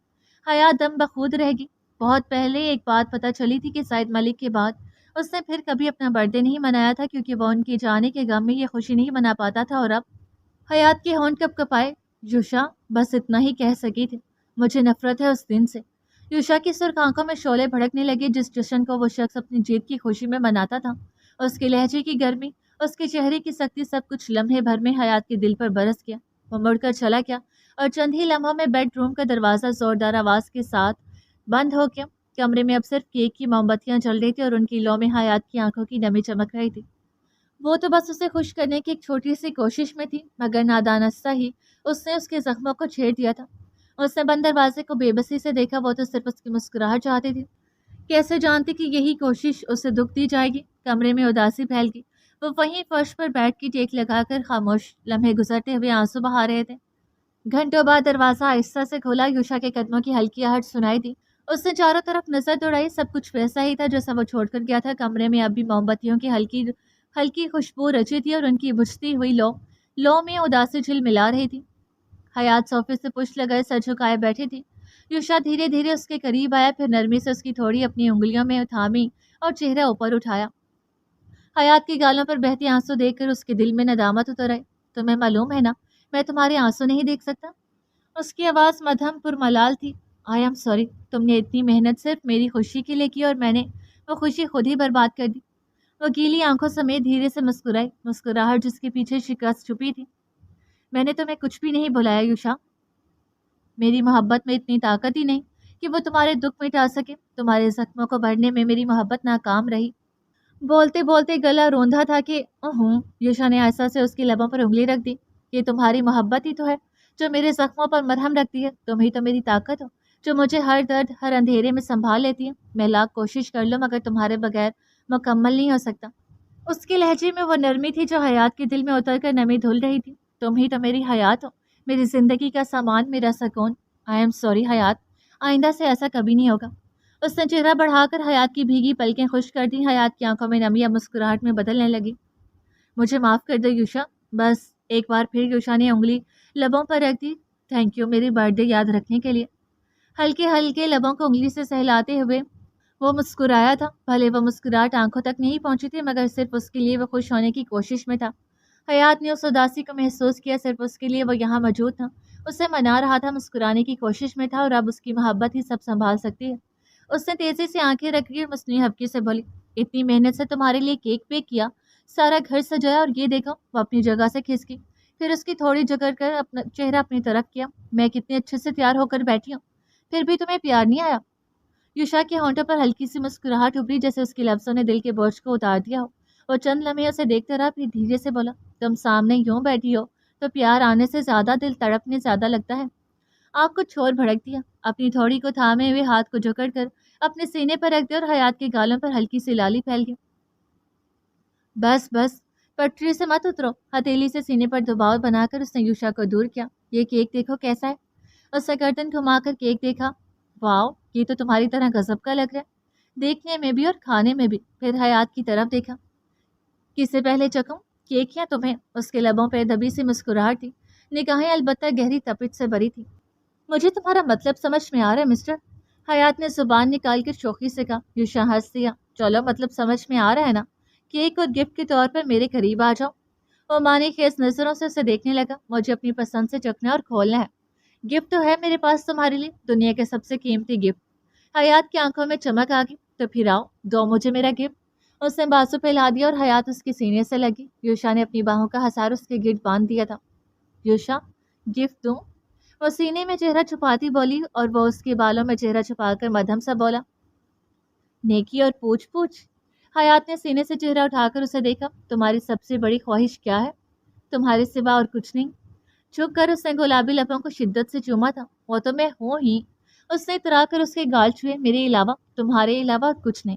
حیات دم بخود رہ گی۔ بہت پہلے ایک بات پتہ چلی تھی کہ سعید ملک کے بعد اس نے پھر کبھی اپنا برتھ ڈے نہیں منایا تھا، کیونکہ وہ ان کے جانے کے غم میں یہ خوشی نہیں منا پاتا تھا، اور اب حیات کے ہونٹ کپ کپائے۔ یوشا، بس اتنا ہی کہہ سکی تھی، مجھے نفرت ہے اس دن سے۔ یوشا کی سرخ آنکھوں میں شعلے بھڑکنے لگے، جس جشن کو وہ شخص اپنی جیت کی خوشی میں مناتا تھا، اس کے لہجے کی گرمی، اس کے چہرے کی سختی، سب کچھ لمحے بھر میں حیات کے دل پر برس گیا۔ وہ مڑ کر چلا گیا اور چند ہی لمحوں میں بیڈ روم کا دروازہ زوردار آواز کے ساتھ بند ہو گیا۔ کمرے میں اب صرف کیک کی موم بتیاں جل رہی تھی اور ان کی لو میں حیات کی آنکھوں کی نمی چمک رہی تھی۔ وہ تو بس اسے خوش کرنے کی ایک چھوٹی سی کوشش میں تھی، مگر نادانستہ ہی اس نے اس کے زخموں کو چھیڑ دیا تھا۔ اس نے بند دروازے کو بے بسی سے دیکھا، وہ تو صرف اس کی مسکراہٹ چاہتی تھی، کیسے جانتی کہ یہی کوشش اسے دکھ دی جائے گی۔ کمرے میں اداسی پھیل گئی، وہ وہیں فرش پر بیٹھ کی ٹیک لگا کر خاموش، لمحے گزرتے ہوئے آنسو بہا رہے تھے۔ گھنٹوں بعد دروازہ آہستہ سے کھولا، یوشا کے قدموں کی ہلکی آہٹ سنائی دی۔ اس نے چاروں طرف نظر دوڑائی، سب کچھ ویسا ہی تھا جیسا وہ چھوڑ کر گیا تھا۔ کمرے میں اب بھی موم بتیوں کی ہلکی ہلکی خوشبو رچی تھی اور ان کی بجھتی ہوئی لو میں اداسی جھل ملا رہی تھی۔ حیات صوفے سے پشت لگائے سر جھکائے بیٹھی تھی۔ یوشا دھیرے دھیرے اس کے قریب آیا، پھر نرمی سے اس کی تھوڑی اپنی انگلیوں میں تھامی اور چہرہ اوپر اٹھایا۔ حیات کی گالوں پر بہتے آنسو دیکھ کر اس کے دل میں ندامت اتر آئی۔ تمہیں معلوم ہے نا، میں تمہارے آنسو نہیں دیکھ سکتا۔ اس کی آواز مدھم پر ملال تھی۔ آئی ایم سوری، تم نے اتنی محنت صرف میری خوشی کے لیے کی اور میں نے وہ خوشی خود ہی برباد کر دی۔ وہ گیلی آنکھوں سمیت دھیرے سے مسکرائی، مسکراہٹ جس کے پیچھے شکست چھپی تھی۔ میں نے تمہیں کچھ بھی نہیں بلایا یوشا، میری محبت میں اتنی طاقت ہی نہیں کہ وہ تمہارے دکھ مٹا سکے، تمہارے زخموں کو بھرنے میں میری محبت ناکام رہی۔ بولتے بولتے گلا روندا تھا کہ یوشا نے ایسا سے اس کی لبوں پر انگلی رکھ دی۔ یہ تمہاری محبت ہی تو ہے جو میرے زخموں پر مرہم رکھتی ہے، تم ہی تو میری طاقت ہو جو مجھے ہر درد، ہر اندھیرے میں سنبھال لیتی ہے۔ میں لاکھ کوشش کر لوں مگر تمہارے بغیر مکمل نہیں ہو سکتا۔ اس کے لہجے میں وہ نرمی تھی جو حیات کے دل میں اتر کر نمی دھل رہی تھی۔ تم ہی تو میری حیات ہو، میری زندگی کا سامان، میرا سکون۔ آئی ایم سوری حیات، آئندہ سے ایسا کبھی نہیں ہوگا۔ اس نے چہرہ بڑھا کر حیات کی بھیگی پلکیں خشک کر دی۔ حیات کی آنکھوں میں نمی اب مسکراہٹ میں بدلنے لگی۔ مجھے معاف کر دو یوشا، بس ایک بار پھر یوشا نے انگلی لبوں پر رکھ دی۔ تھینک یو میری برتھ ڈے یاد رکھنے کے لیے۔ ہلکے ہلکے لبوں کو انگلی سے سہلاتے ہوئے وہ مسکرایا تھا، بھلے وہ مسکراہٹ آنکھوں تک نہیں پہنچی تھی، مگر صرف اس کے لیے وہ خوش ہونے کی کوشش میں تھا۔ حیات نے اس اداسی کو محسوس کیا، صرف اس کے لیے وہ یہاں موجود تھا، اسے منا رہا تھا، مسکرانے کی کوشش میں تھا، اور اب اس کی محبت ہی سب سنبھال سکتی ہے۔ اس نے تیزی سے آنکھیں رکھی اور مصنوعی ہبکی سے بولی، اتنی محنت سے تمہارے لیے کیک بیک کیا، سارا گھر سجایا، اور یہ دیکھو۔ وہ اپنی جگہ سے کھسکی، پھر اس کی تھوڑی جگڑ کر اپنا چہرہ اپنی طرف کیا۔ میں کتنے اچھے سے تیار ہو کر بیٹھی ہوں، پھر بھی تمہیں پیار نہیں آیا؟ یوشا کے ہونٹوں پر ہلکی سی مسکراہٹ ابھری، جیسے اس کے لفظوں نے دل کے بوجھ کو اتار دیا ہو۔ وہ چند لمحے اسے دیکھتا رہا، پھر دھیرے سے بولا، تم سامنے یوں بیٹھی ہو تو پیار آنے سے زیادہ دل تڑپنے زیادہ لگتا ہے۔ آپ کو چھوڑ بھڑک دیا، اپنی تھوڑی کو تھامے ہوئے ہاتھ کو جکڑ کر اپنے سینے پر رکھ دیا اور حیات کے گالوں پر ہلکی سی لالی پھیل گئی۔ بس بس، پٹری سے مت اترو۔ ہتھیلی سے سینے پر دباؤ بنا کر اس نے یوشا کو دور کیا۔ یہ کیک دیکھو کیسا ہے۔ اس نے گردن گھما کر کیک دیکھا۔ واؤ، یہ تو تمہاری طرح غضب کا لگ رہا ہے، دیکھنے میں بھی اور کھانے میں بھی۔ پھر حیات کی طرف دیکھا، کسے پہلے چکھوں، کیک یا تمہیں؟ اس کے لبوں پہ دبی سی مسکراہٹ تھی، نگاہیں البتہ گہری تپش سے بھری تھی۔ مجھے تمہارا مطلب سمجھ میں آ رہا ہے مسٹر، حیات نے زبان نکال کر شوخی سے کہا۔ یوشا ہنس دیا، چلو مطلب سمجھ میں آ رہا ہے نا، کیک اور گفٹ کے طور پر میرے قریب آ جاؤ۔ وہ معنی خیز نظروں سے اسے دیکھنے لگا۔ مجھے اپنی پسند سے چکھنا اور کھولنا ہے، گفٹ تو ہے میرے پاس تمہارے لیے، دنیا کے سب سے قیمتی گفٹ۔ حیات کی آنکھوں میں چمک آ گئی، تو پھر آؤ، دو مجھے میرا گفٹ۔ اس نے بازو پھیلا دیا اور حیات اس کے سینے سے لگی۔ یوشا نے اپنی باہوں کا حصار اس کے گرد باندھ دیا تھا۔ یوشا، گفٹ دوں؟ وہ سینے میں چہرہ چھپاتی بولی، اور وہ اس کے بالوں میں چہرہ چھپا کر مدھم سا بولا، نیکی اور پوچھ پوچھ۔ حیات نے سینے سے چہرہ اٹھا کر اسے دیکھا۔ تمہاری سب سے بڑی خواہش کیا ہے؟ تمہارے سوا اور کچھ نہیں۔ جھک کر اس نے گلابی لبوں کو شدت سے چوما تھا۔ وہ تو میں ہوں ہی۔ اس نے اترا کر اس کے گال چھوئے، میرے علاوہ، تمہارے علاوہ کچھ نہیں۔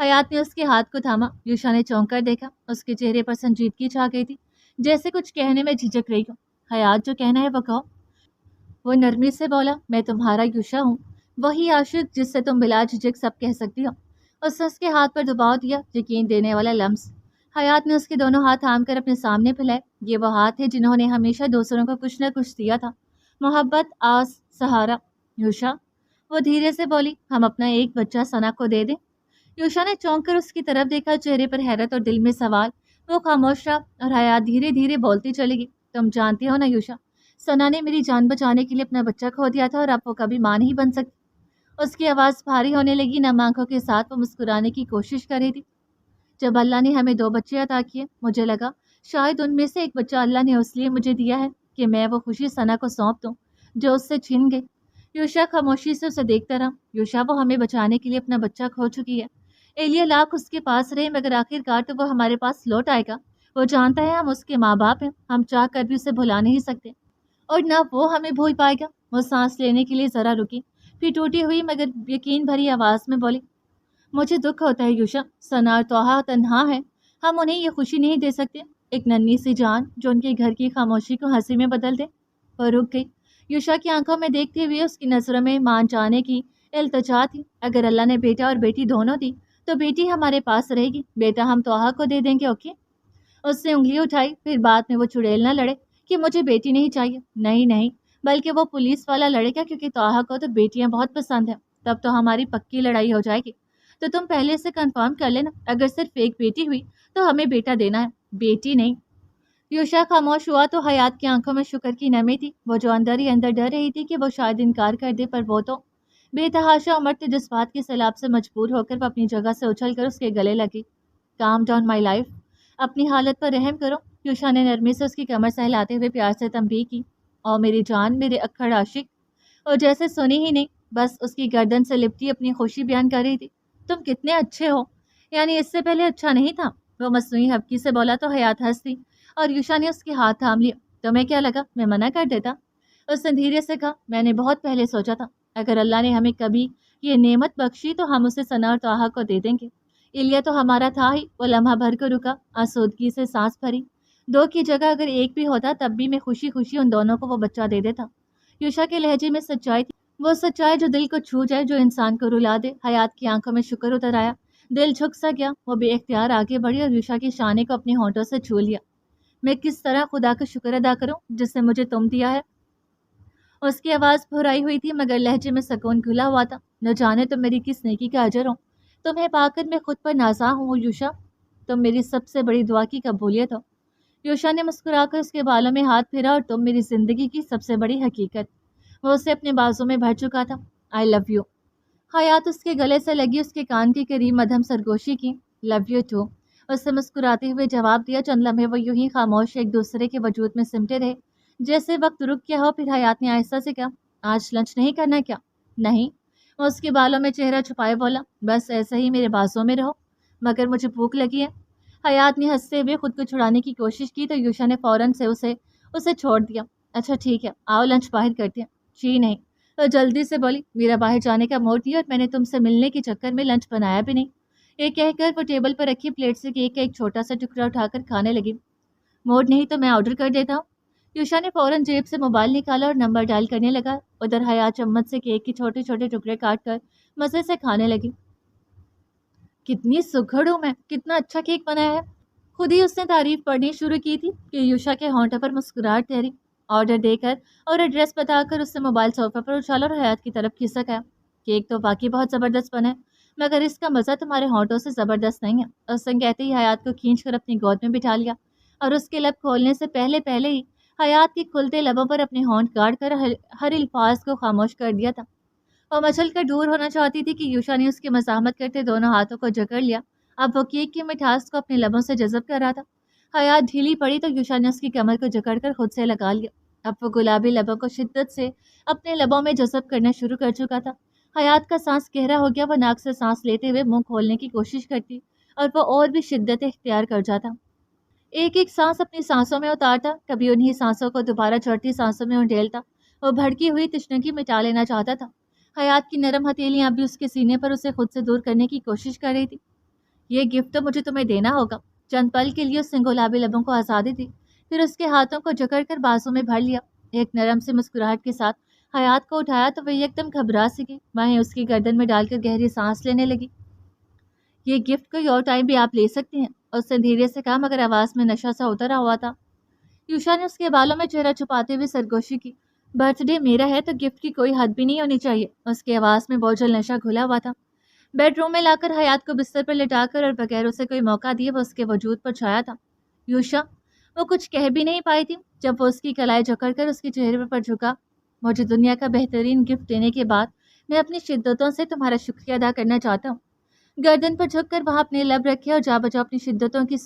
حیات نے اس کے ہاتھ کو تھاما۔ یوشا نے چونک کر دیکھا، اس کے چہرے پر سنجیدگی چھا گئی تھی، جیسے کچھ کہنے میں جھجک رہی ہو۔ حیات، جو کہنا ہے وہ کہو۔ وہ نرمی سے بولا، میں تمہارا یوشا ہوں، وہی عاشق جس سے تم بلا جھجک سب کہہ سکتی ہو۔ اس نے اس کے ہاتھ پر دباؤ دیا، یقین دینے والا لمس۔ حیات نے اس کے دونوں ہاتھ تھام کر اپنے سامنے پھیلائے۔ یہ وہ ہاتھ تھے جنہوں نے ہمیشہ دوسروں کو کچھ نہ کچھ دیا تھا، محبت، آس، سہارا۔ یوشا، وہ دھیرے سے بولی، ہم اپنا ایک بچہ ثنا کو دے دیں؟ یوشا نے چونک کر اس کی طرف دیکھا، چہرے پر حیرت اور دل میں سوال۔ وہ خاموش رہا اور حیات دھیرے دھیرے بولتی چلی گئی، تم جانتی ہو نا یوشا، ثنا نے میری جان بچانے کے لیے اپنا بچہ کھو دیا تھا اور اب وہ کبھی ماں نہیں بن سکتی۔ اس کی آواز بھاری ہونے لگی، نم آنکھوں کے ساتھ وہ مسکرانے کی کوشش کر رہی تھی۔ جب اللہ نے ہمیں 2 بچے عطا کیے، مجھے لگا شاید ان میں سے ایک بچہ اللہ نے اس لیے مجھے دیا ہے کہ میں وہ خوشی ثنا کو سونپ دوں جو اس سے چھن گئی۔ یوشا خاموشی سے اسے دیکھتا رہا۔ یوشا، وہ ہمیں بچانے کے لیے اپنا بچہ کھو چکی ہے، ایلیا لاکھ اس کے پاس رہے مگر آخر کار تو وہ ہمارے پاس لوٹ آئے گا۔ وہ جانتا ہے ہم اس کے ماں باپ ہیں، ہم چاہ کر بھی اسے بھلا نہیں سکتے اور نہ وہ ہمیں بھول پائے گا۔ وہ سانس لینے کے لیے ذرا رکی، پھر ٹوٹی ہوئی مگر یقین بھری آواز میں بولی، مجھے دکھ ہوتا ہے یوشا، ثنا اور توحا تنہا ہے، ہم انہیں یہ خوشی نہیں دے سکتے، ایک ننھی سی جان جو ان کے گھر کی خاموشی کو ہنسی میں بدل دے۔ وہ رک گئی۔ یوشا کی آنکھوں میں دیکھتے ہوئے اس کی نظروں میں مان جانے کی التجا تھی۔ اگر اللہ نے بیٹا اور بیٹی دونوں دی تو بیٹی ہمارے پاس رہے گی، بیٹا ہم توحا کو دے دیں گے، اوکے؟ اس نے انگلی اٹھائی، پھر بعد میں وہ چڑیل نہ لڑے کہ مجھے بیٹی نہیں چاہیے، نہیں نہیں، بلکہ وہ پولیس والا لڑے گا کیونکہ توحا کو تو بیٹیاں بہت پسند ہیں، تب تو ہماری پکی لڑائی ہو جائے گی۔ تو تم پہلے سے کنفرم کر لینا، اگر صرف ایک بیٹی ہوئی تو ہمیں بیٹا دینا ہے، بیٹی نہیں۔ یوشا خاموش ہوا تو حیات کی آنکھوں میں شکر کی نمی تھی، وہ جو اندر ہی اندر ڈر رہی تھی کہ وہ شاید انکار کر دے، پر وہ تو بے تحاشا امرتے جذبات کے سیلاب سے مجبور ہو کر وہ اپنی جگہ سے اچھل کر اس کے گلے لگی۔ کام ڈاؤن مائی لائف، اپنی حالت پر رحم کرو۔ یوشا نے نرمی سے اس کی کمر سہلاتے ہوئے پیار سے تنبیہ کی، اور میری جان، میرے اکھڑ عاشق۔ اور جیسے سنی ہی نہیں، بس اس کی گردن سے لپٹی اپنی خوشی بیان کر رہی تھی، تم کتنے اچھے ہو، یعنی اس سے پہلے اچھا نہیں تھا؟ وہ مصنوعی ہبکی سے بولا تو حیات ہنس دی اور یوشا نے اس کے ہاتھ تھام لیا۔ تمہیں کیا لگا میں منع کر دیتا؟ اس نے دھیرے سے کہا، میں نے بہت پہلے سوچا تھا اگر اللہ نے ہمیں کبھی یہ نعمت بخشی تو ہم اسے ثنا اور توحا کو دے دیں گے۔ ایلیا تو ہمارا تھا ہی۔ وہ لمحہ بھر کو رکا، آسودگی سے سانس بھری۔ 2 کی جگہ اگر 1 بھی ہوتا تب بھی میں خوشی خوشی ان دونوں کو وہ بچہ دے دیتا۔ یوشا کے لہجے میں سچائی تھی، وہ سچائی جو دل کو چھو جائے، جو انسان کو رلا دے۔ حیات کی آنکھوں میں شکر اتر آیا، دل جھک سا گیا، وہ بے اختیار آگے بڑھی اور یوشا کی شانے کو اپنے ہونٹوں سے چھو لیا۔ میں کس طرح خدا کا شکر ادا کروں جس نے مجھے تم دیا ہے؟ اس کی آواز پھرائی ہوئی تھی مگر لہجے میں سکون کھلا ہوا تھا۔ نہ جانے تم میری کس نیکی کا اجر ہو، تمہیں پا کر میں خود پر نازاں ہوں یوشا، تم میری سب سے بڑی دعا کی قبولیت ہو۔ یوشا نے مسکرا کر اس کے بالوں میں ہاتھ پھیرا، اور تم میری زندگی کی سب سے بڑی حقیقت۔ وہ اسے اپنے بازوں میں بھر چکا تھا۔ آئی لو یو۔ حیات اس کے گلے سے لگی، اس کے کان کے قریب مدھم سرگوشی کی۔ لو یو ٹو، اس سے مسکراتے ہوئے جواب دیا۔ چند لمحے وہ یوں ہی خاموش ایک دوسرے کے وجود میں سمٹے رہے، جیسے وقت رک گیا ہو۔ پھر حیات نے آہستہ سے کہا، آج لنچ نہیں کرنا کیا؟ نہیں۔ وہ اس کے بالوں میں چہرہ چھپائے بولا، بس ایسے ہی میرے بازوں میں رہو، مگر مجھے بھوک لگی ہے۔ حیات نے ہنستے ہوئے خود کو چھڑانے کی کوشش کی تو یوشا نے فوراً سے اسے چھوڑ دیا۔ اچھا ٹھیک ہے، آؤ لنچ باہر کرتے ہیں۔ جی نہیں، تو جلدی سے بولی، میرا باہر جانے کا موڈ نہیں اور میں نے تم سے ملنے کے چکر میں لنچ بنایا بھی نہیں۔ یہ کہہ کر وہ ٹیبل پر رکھی پلیٹ سے کیک کا ایک چھوٹا سا ٹکڑا اٹھا کر کھانے لگی۔ موڈ نہیں تو میں آرڈر کر دیتا ہوں۔ یوشا نے فوراً جیب سے موبائل نکالا اور نمبر ڈائل کرنے لگا۔ ادھر حیات چمچ سے کیک کے چھوٹے چھوٹے ٹکڑے کاٹ کر مزے سے کھانے لگی۔ کتنی سگڑ ہوں میں، کتنا اچھا کیک بنایا ہے۔ خود ہی اس نے تعریف پڑھنی شروع کی تھی کہ یوشا کے ہونٹوں پر مسکراہٹ ٹھہری۔ آرڈر دے کر اور ایڈریس بتا کر اس نے موبائل صوفے پر اچھالا اور حیات کی طرف کھسک آیا۔ کیک تو واقعی بہت زبردست بنا ہے، مگر اس کا مزہ تمہارے ہونٹوں سے زبردست نہیں ہے۔ اس نے کہتے ہی حیات کو کھینچ کر اپنی گود میں بٹھا لیا اور اس کے لب کھولنے سے پہلے ہی حیات کے کھلتے لبوں پر اپنے ہونٹ گاڑ کر ہر الفاظ کو خاموش کر دیا تھا۔ وہ مچل کر دور ہونا چاہتی تھی کہ یوشا نے اس کی مزاحمت کرتے دونوں ہاتھوں کو جکڑ لیا۔ اب وہ کیک کی مٹھاس کو اپنے لبوں سے جذب کر رہا تھا۔ حیات ڈھیلی پڑی تو یوشا نے اس کی کمر کو جکڑ کر خود سے لگا لیا۔ اب وہ گلابی لبوں کو شدت سے اپنے لبوں میں جذب کرنا شروع کر چکا تھا۔ حیات کا سانس گہرا ہو گیا، وہ ناک سے سانس لیتے ہوئے منہ کھولنے کی کوشش کرتی اور وہ اور بھی شدت اختیار کر جاتا۔ ایک ایک سانس اپنی سانسوں میں اتارتا، کبھی انہی سانسوں کو دوبارہ چڑھتی سانسوں میں انڈیلتا۔ وہ بھڑکی ہوئی تشنگی مٹا لینا چاہتا تھا۔ حیات کی نرم ہتھیلیاں اب بھی اس کے سینے پر اسے خود سے دور کرنے کی کوشش کر رہی تھی۔ یہ گفٹ تو مجھے تمہیں دینا ہوگا۔ چند پل کے لیے اس نے گلابی لبوں کو آزادی دی، پھر اس کے ہاتھوں کو جکڑ کر بازو میں بھر لیا۔ ایک نرم سی مسکراہٹ کے ساتھ حیات کو اٹھایا تو وہ ایک دم گھبرا سی گئی، وہیں اس کی گردن میں ڈال کر گہری سانس لینے لگی۔ یہ گفٹ کوئی اور ٹائم بھی آپ لے سکتی ہیں، اس نے دھیرے سے کہا مگر آواز میں نشہ سا اترا ہوا تھا۔ یوشا نے اس کے بالوں میں چہرہ چھپاتے ہوئے سرگوشی کی۔ برتھ ڈے میرا ہے تو گفٹ کی کوئی حد بھی نہیں ہونی چاہیے۔ اس کی آواز میں بوجھل نشہ گھلا ہوا تھا۔ بیڈ روم میں لا کر حیات کو بستر پر لٹا کر اور بغیر اسے کوئی موقع دیے وہ اس کے وجود پر چھایا تھا۔ یوشا، وہ کچھ کہہ بھی نہیں پائی تھی جب وہ اس کی کلائی جکڑ کر اس کے چہرے پر جھکا۔ مجھے دنیا کا بہترین گفٹ دینے کے بعد میں اپنی شدتوں سے تمہارا شکریہ ادا کرنا چاہتا ہوں۔ گردن پر جھک کر وہاں اپنے لب رکھے اور جا بجا اپنی شدتوں کی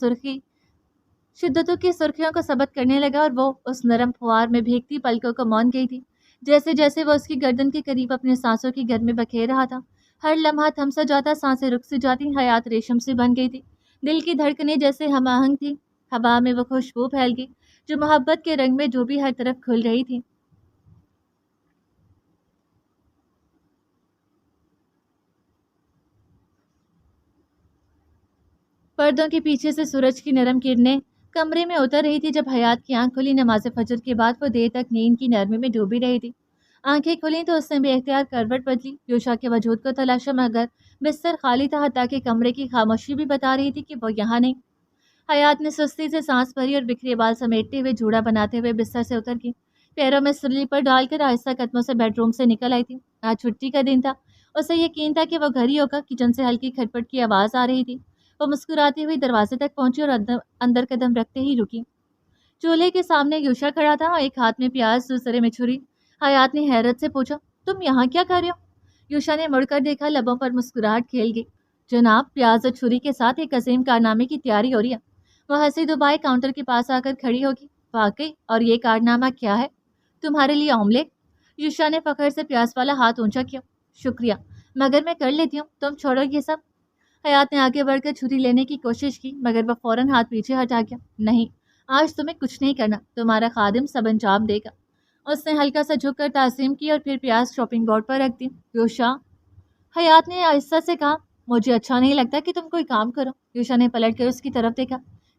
سرخیوں کو ثبت کرنے لگا، اور وہ اس نرم فوار میں بھیگتی پلکوں کو مون گئی تھی۔ جیسے جیسے وہ اس کی گردن کے قریب اپنے سانسوں کی گرمی بکھیر رہا تھا، ہر لمحہ تھم سا جاتا، سانسیں رک سی جاتی، حیات ریشم سی بن گئی تھی۔ دل کی دھڑکنیں جیسے ہم آہنگ تھی، ہوا میں وہ خوشبو پھیل گئی جو محبت کے رنگ میں ڈوبی ہر طرف کھل رہی تھی۔ پردوں کے پیچھے سے سورج کی نرم کرنیں کمرے میں اتر رہی تھی جب حیات کی آنکھ کھلی۔ نماز فجر کے بعد وہ دیر تک نیند کی نرمی میں ڈوبی رہی تھی۔ آنکھیں کھلیں تو اس نے بے اختیار کروٹ بدلی، یوشا کے وجود کو تلاشا مگر بستر خالی تھا، حتیٰ کہ کمرے کی خاموشی بھی بتا رہی تھی کہ وہ یہاں نہیں۔ حیات نے سستی سے سانس بھری اور بکھرے بال سمیٹتے ہوئے جوڑا بناتے ہوئے بستر سے اتر گئی۔ پیروں میں سلیپر ڈال کر آہستہ قدموں سے بیڈ روم سے نکل آئی تھی۔ آج چھٹی کا دن تھا، اسے یقین تھا کہ وہ گھر ہی ہوگا۔ کچن سے ہلکی کھٹپٹ کی آواز آ رہی تھی۔ وہ مسکراتی ہوئی دروازے تک پہنچی اور اندر قدم رکھتے ہی رکی۔ چولہے کے سامنے یوشا کھڑا تھا، ایک ہاتھ میں پیاز دوسرے میں چھری۔ حیات نے حیرت سے پوچھا، تم یہاں کیا کر رہے ہو؟ یوشا نے مڑ کر دیکھا، لبوں پر مسکراہٹ کھیل گئی۔ جناب، پیاز اور چھری کے ساتھ ایک عظیم کارنامے کی تیاری ہو رہی ہے۔ وہ ہنسی دبائے کاؤنٹر کے پاس آ کر کھڑی ہوگی۔ واقعی؟ اور یہ کارنامہ کیا ہے؟ تمہارے لیے آملیٹ۔ یوشا نے فخر سے پیاز والا ہاتھ اونچا کیا۔ شکریہ، مگر میں کر لیتی ہوں، تم چھوڑو یہ سب۔ حیات نے آگے بڑھ کر چھری لینے کی کوشش کی مگر وہ فوراً ہاتھ پیچھے ہٹا گیا۔ نہیں، آج تمہیں کچھ نہیں کرنا، تمہارا خادم سب انجام دے گا۔ اس نے ہلکا سا جھک کر تعظیم کی اور پھر پیاز شاپنگ بورڈ پر رکھ دی۔ یوشا، حیات نے آہستہ سے کہا، مجھے اچھا نہیں لگتا کہ تم کوئی کام کرو۔ یوشا نے پلٹ کر اس کی طرف دیکھا۔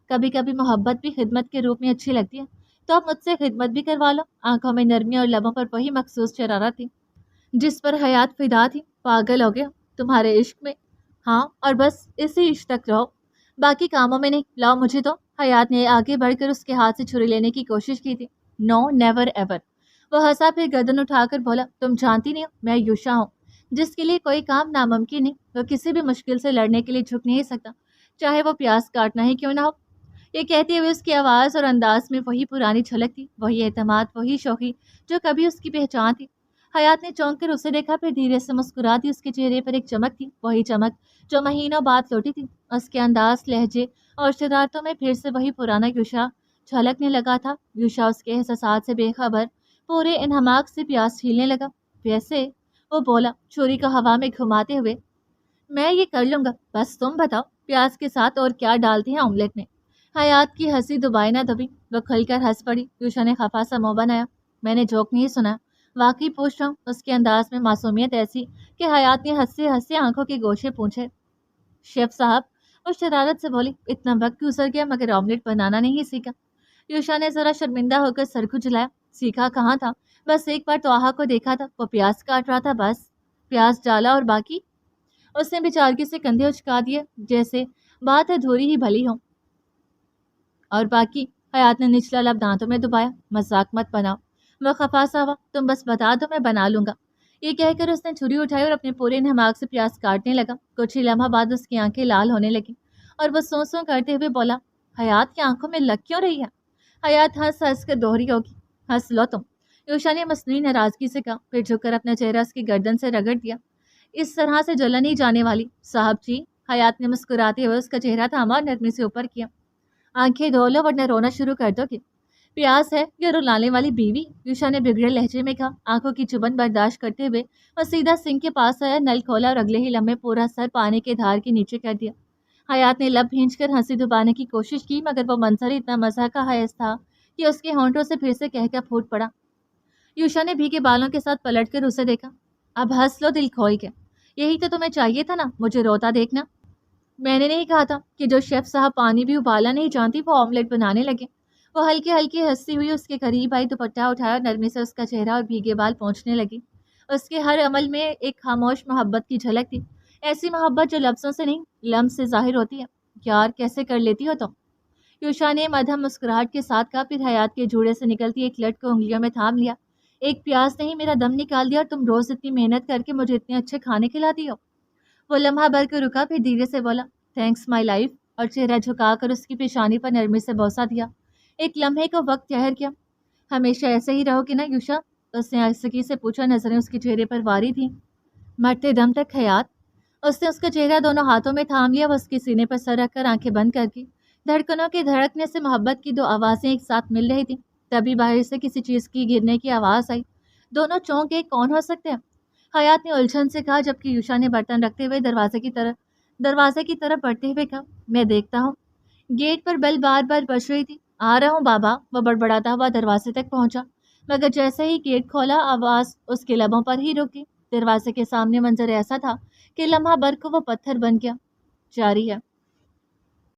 کبھی کبھی محبت بھی خدمت کے روپ میں اچھی لگتی ہے، تو اب مجھ سے خدمت بھی کروا لو۔ آنکھوں میں نرمی اور لبوں پر وہی مخصوص شرارت تھی جس پر حیات فدا تھی۔ پاگل ہو گیا تمہارے عشق میں؟ ہاں، اور بس اسی عشق تک رہو، باقی کاموں میں نہیں۔ لاؤ مجھے تو۔ حیات نے آگے بڑھ کر اس کے ہاتھ سے چھری لینے کی کوشش کی تھی۔ نو، نیور ایور۔ وہ ہنسا، پھر گردن اٹھا کر بولا، تم جانتی نہیں ہو میں یوشا ہوں، جس کے لیے کوئی کام ناممکن نہیں۔ وہ کسی بھی مشکل سے لڑنے کے لیے جھک نہیں سکتا، چاہے وہ پیاز کاٹنا ہی کیوں نہ ہو۔ یہ کہتے ہوئے اس کی آواز اور انداز میں وہی پرانی جھلک تھی، وہی اعتماد، وہی شوخی جو کبھی اس کی پہچان تھی۔ حیات نے چونک کر اسے دیکھا، پھر دھیرے سے مسکرا دی۔ اس کے چہرے پر ایک چمک تھی، وہی چمک جو مہینوں بعد لوٹی تھی۔ اس کے انداز، لہجے اور شرارتوں میں پھر سے وہی پرانا یوشا جھلکنے لگا تھا۔ یوشا اس کے احساسات سے بے خبر پورے انہماک سے پیاز چھیلنے لگا۔ ویسے، وہ بولا چھری کو ہوا میں گھماتے ہوئے، میں یہ کر لوں گا، بس تم بتاؤ پیاز کے ساتھ اور کیا ڈالتے ہیں آملیٹ میں؟ حیات کی ہنسی دبائی نہ دبی، وہ کھل کر ہنس پڑی۔ یوشا نے خفا سا منہ بنایا۔ میں نے جوک نہیں سنا، واقعی پوچھ رہا ہوں۔ اس کے انداز میں معصومیت ایسی کہ حیات نے ہنستے ہنستے آنکھوں کے گوشے پونچھے۔ شیف صاحب، وہ شرارت سے بولی، اتنا وقت گزر گیا مگر آملیٹ بنانا نہیں سیکھا۔ یوشا نے ذرا شرمندہ ہو کر سر کھجلایا۔ سیکھا کہاں تھا، بس ایک بار توحا کو دیکھا تھا، وہ پیاز کاٹ رہا تھا، بس پیاز ڈالا اور باقی؟ اس نے بیچارگی سے کندھے اچکا دیے جیسے بات ادھوری ہی بھلی ہو۔ اور باقی؟ حیات نے نچلا لب دانتوں میں دبایا۔ مذاق مت بناؤ۔ وہ خفا سا ہوا۔ تم بس بتا دو، میں بنا لوں گا۔ یہ کہہ کر اس نے چھری اٹھائی اور اپنے پورے انہماک سے پیاز کاٹنے لگا۔ کچھ ہی لمحہ بعد اس کی آنکھیں لال ہونے لگیں اور وہ سوں سوں کرتے ہوئے بولا، حیات کی آنکھوں میں لگ کیوں رہی ہے؟ حیات ہنس ہنس کر دوہری ہوگی۔ ہنس لو تم، یوشا نے مصنوعی ناراضگی سے کہا، پھر جھک کر اپنا چہرہ اس کی گردن سے رگڑ دیا۔ اس طرح سے جلن نہیں جانے والی صاحب جی۔ حیات نے مسکراتے ہوئے اس کا چہرہ تھاما اور نرمی سے اوپر کیا۔ آنکھیں دھو لو ورنہ رونا شروع کر دو گے۔ پیاز ہے یا رلانے والی بیوی؟ یوشا نے بگڑے لہجے میں کہا۔ آنکھوں کی چبھن برداشت کرتے ہوئے وہ سیدھا سنک کے پاس آیا، نل کھولا اور اگلے ہی لمحے پورا سر پانی کے دھار کے نیچے کر دیا۔ حیات نے لب بھینچ کر ہنسی دبانے کی کوشش کی مگر وہ منظر اتنا مزہ کا حیض تھا کہ اس کے ہونٹوں سے پھر سے کہہ کر پھوٹ پڑا۔ یوشا نے بھیگے بالوں کے ساتھ پلٹ کر اسے دیکھا۔ اب ہنس لو دل کھول کے، یہی تو تمہیں چاہیے تھا نا، مجھے روتا دیکھنا۔ میں نے نہیں کہا تھا کہ جو شیف صاحب پانی بھی ابالا نہیں جانتی وہ آملیٹ بنانے لگے۔ وہ ہلکی ہلکی ہنستی ہوئی اس کے قریب آئی، دوپٹہ اٹھایا اور نرمی سے اس کا چہرہ اور بھیگے بال پہنچنے لگی۔ اس کے ہر عمل میں ایک خاموش محبت کی جھلک تھی، ایسی محبت جو لفظوں سے نہیں لمس سے ظاہر ہوتی ہے۔ یار کیسے کر لیتی ہو تم؟ یوشا نے مدھم مسکراہٹ کے ساتھ کہا، پھر حیات کے جوڑے سے نکلتی ایک لٹ کو انگلیوں میں تھام لیا۔ ایک پیاس نہیں میرا دم نکال دیا، اور تم روز اتنی محنت کر کے مجھے اتنے اچھے کھانے کھلاتی ہو۔ وہ لمحہ بھر کے رکا، پھر دھیرے سے بولا، تھینکس مائی لائف، اور چہرہ جھکا کر اس کی پیشانی پر نرمی سے بوسہ دیا۔ ایک لمحے کو وقت ٹھہر گیا۔ ہمیشہ ایسے ہی رہو گے نا یوشا؟ اس نے آہستگی سے پوچھا، نظریں اس کے چہرے پر واری تھیں۔ مرتے دم تک حیات۔ اس نے اس کا چہرہ دونوں ہاتھوں میں تھام لیا، وہ اس کے سینے پر سر رکھ کر آنکھیں بند کر دی۔ دھڑکنوں کے دھڑکنے سے محبت کی دو آوازیں ایک ساتھ مل رہی تھیں۔ تبھی باہر سے کسی چیز کی گرنے کی آواز آئی۔ دونوں چونک گئے، کون ہو سکتے ہیں؟ حیات نے الجھن سے کہا، جبکہ یوشا نے برتن رکھتے ہوئے دروازے کی طرف بڑھتے ہوئے کہا، میں دیکھتا ہوں۔ گیٹ پر بیل بار بار بج رہی تھی۔ آ رہا ہوں بابا، وہ بڑبڑاتا ہوا دروازے تک پہنچا، مگر جیسے ہی گیٹ کھولا آواز اس کے لبوں پر ہی رک گئی۔ دروازے کے سامنے منظر ایسا تھا کہ لمحہ بھر کو وہ پتھر بن گیا۔ جاری ہے۔